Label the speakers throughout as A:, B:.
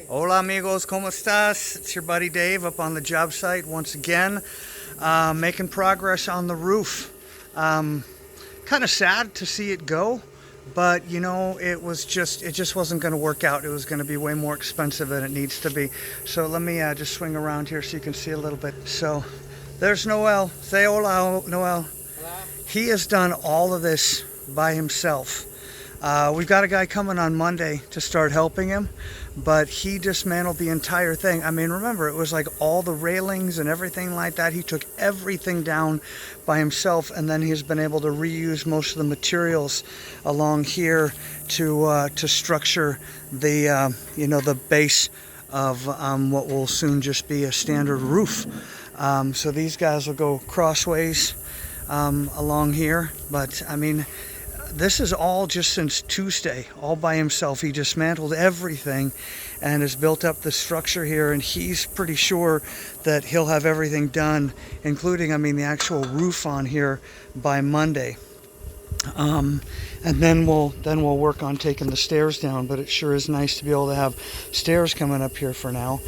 A: Hola amigos, ¿cómo estás? It's your buddy Dave up on the job site once again, making progress on the roof. Kind of sad to see it go, but you know, it just wasn't going to work out. It was going to be way more expensive than it needs to be. So let me just swing around here so you can see a little bit. So there's Noel. Say hola, Noel. He has done all of this by himself. We've got a guy coming on Monday to start helping him, but he dismantled the entire thing. I mean, remember, it was like all the railings and everything like that. He took everything down by himself, and then he's been able to reuse most of the materials along here to structure the the base of what will soon just be a standard roof. So these guys will go crossways along here, but I mean, this is all just since Tuesday, all by himself. He dismantled everything and has built up the structure here, and he's pretty sure that he'll have everything done, including, I mean, the actual roof on here by Monday. And then we'll work on taking the stairs down, but it sure is nice to be able to have stairs coming up here for now.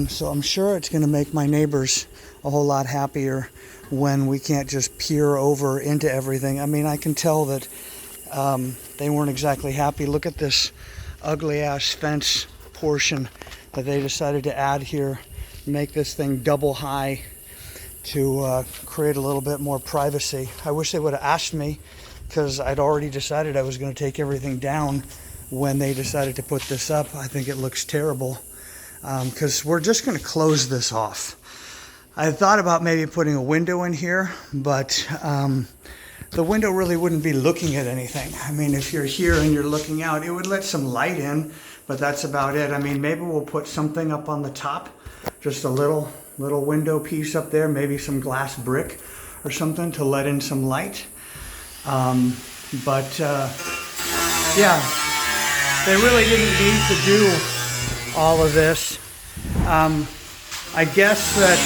A: So I'm sure it's going to make my neighbors a whole lot happier when we can't just peer over into everything. I mean, I can tell that they weren't exactly happy. Look at this ugly ass fence portion that they decided to add here, make this thing double high to create a little bit more privacy. I wish they would have asked me, because I'd already decided I was going to take everything down when they decided to put this up. I think it looks terrible, because we're just going to close this off. I thought about maybe putting a window in here, but the window really wouldn't be looking at anything. I mean, if you're here and you're looking out, it would let some light in, but that's about it. I mean, maybe we'll put something up on the top, just a little window piece up there, maybe some glass brick or something to let in some light. Yeah, they really didn't need to do all of this. I guess that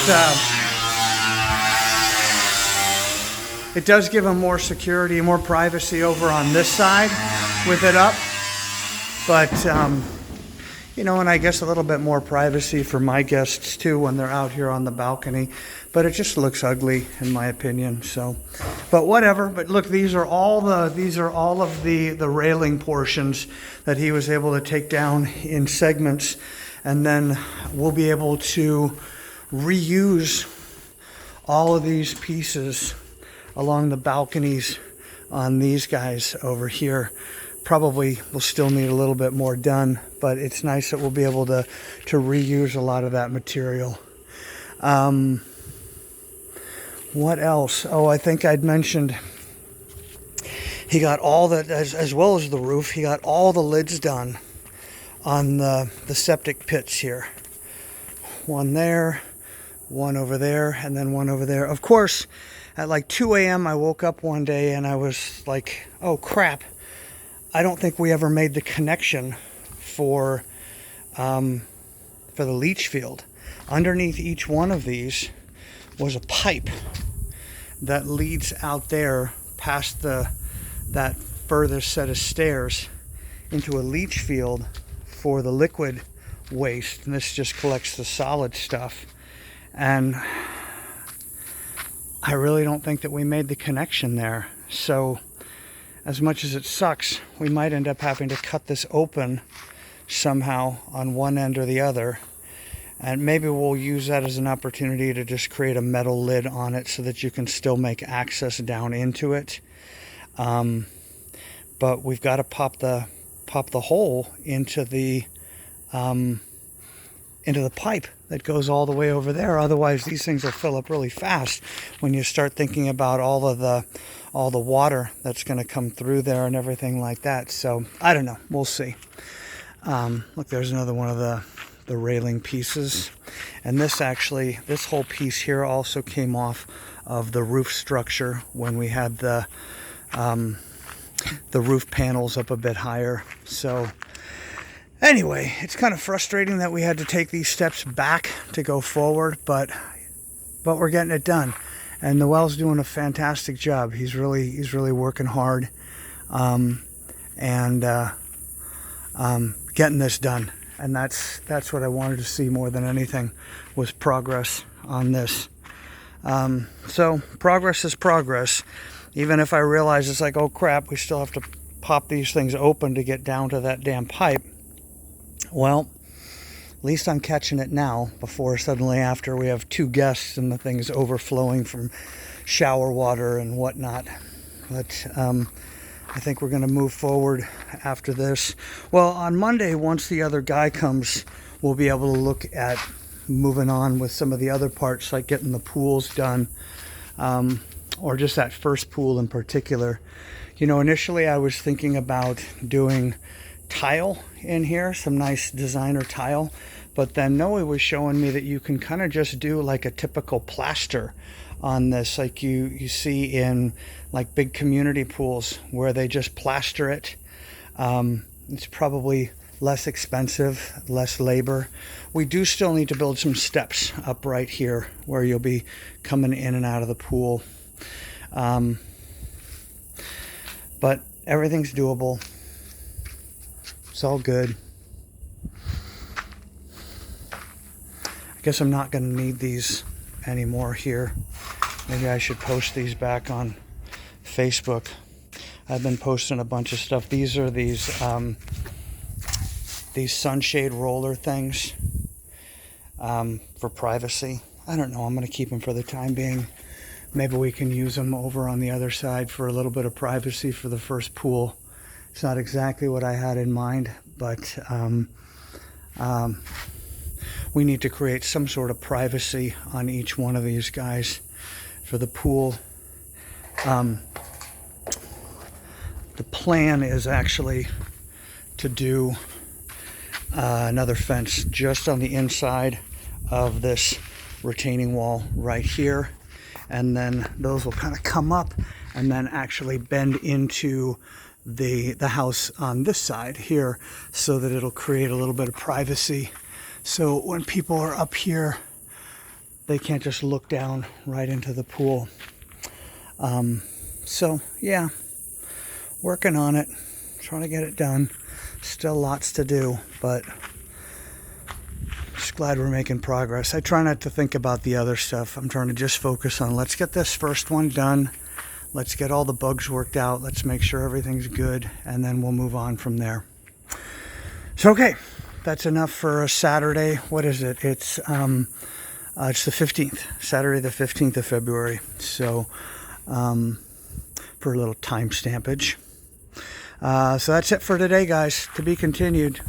A: it does give them more security, more privacy over on this side with it up. But, and I guess a little bit more privacy for my guests too when they're out here on the balcony. But it just looks ugly in my opinion. So, but whatever. But look, these are all of the railing portions that he was able to take down in segments. And then we'll be able to reuse all of these pieces along the balconies on these guys over here. Probably will still need a little bit more done, but it's nice that we'll be able to reuse a lot of that material. What else? Oh, I think I'd mentioned he got all that, as well as the roof, he got all the lids done on the septic pits here. One there, one over there, and then one over there. Of course, at like 2 a.m. I woke up one day and I was like, oh crap, I don't think we ever made the connection for the leach field. Underneath each one of these was a pipe that leads out there past that furthest set of stairs into a leach field for the liquid waste, and this just collects the solid stuff. And I really don't think that we made the connection there. So as much as it sucks, we might end up having to cut this open somehow on one end or the other, and maybe we'll use that as an opportunity to just create a metal lid on it so that you can still make access down into it. But we've got to pop the hole into the pipe that goes all the way over there. Otherwise, these things will fill up really fast when you start thinking about all the water that's going to come through there and everything like that. So I don't know. We'll see. Look, there's another one of the railing pieces, and this whole piece here also came off of the roof structure when we had the roof panels up a bit higher. So anyway, it's kind of frustrating that we had to take these steps back to go forward, but we're getting it done. And Noel's doing a fantastic job. He's really working hard, and getting this done. And that's what I wanted to see more than anything, was progress on this. So progress is progress. Even if I realize it's like, oh crap, we still have to pop these things open to get down to that damn pipe. Well, at least I'm catching it now, before suddenly after we have 2 guests and the thing's overflowing from shower water and whatnot. But I think we're going to move forward after this. Well, on Monday, once the other guy comes, we'll be able to look at moving on with some of the other parts, like getting the pools done, or just that first pool in particular. You know, initially I was thinking about doing tile in here, some nice designer tile, but then Noe was showing me that you can kind of just do like a typical plaster on this, like you see in like big community pools where they just plaster it. It's probably less expensive, less labor. We do still need to build some steps up right here where you'll be coming in and out of the pool, but everything's doable. It's all good. I guess I'm not going to need these anymore here. Maybe I should post these back on Facebook. I've been posting a bunch of stuff. These are these sunshade roller things for privacy. I don't know. I'm going to keep them for the time being. Maybe we can use them over on the other side for a little bit of privacy for the first pool. It's not exactly what I had in mind, but we need to create some sort of privacy on each one of these guys for the pool. The plan is actually to do another fence just on the inside of this retaining wall right here, and then those will kind of come up and then actually bend into the house on this side here, so that it'll create a little bit of privacy. So when people are up here, they can't just look down right into the pool. So yeah, working on it, trying to get it done. Still lots to do, but just glad we're making progress. I try not to think about the other stuff. I'm trying to just focus on, let's get this first one done. Let's get all the bugs worked out. Let's make sure everything's good, and then we'll move on from there. So, okay, that's enough for a Saturday. What is it? It's the 15th, Saturday the 15th of February. So, for a little time stampage. So that's it for today, guys. To be continued.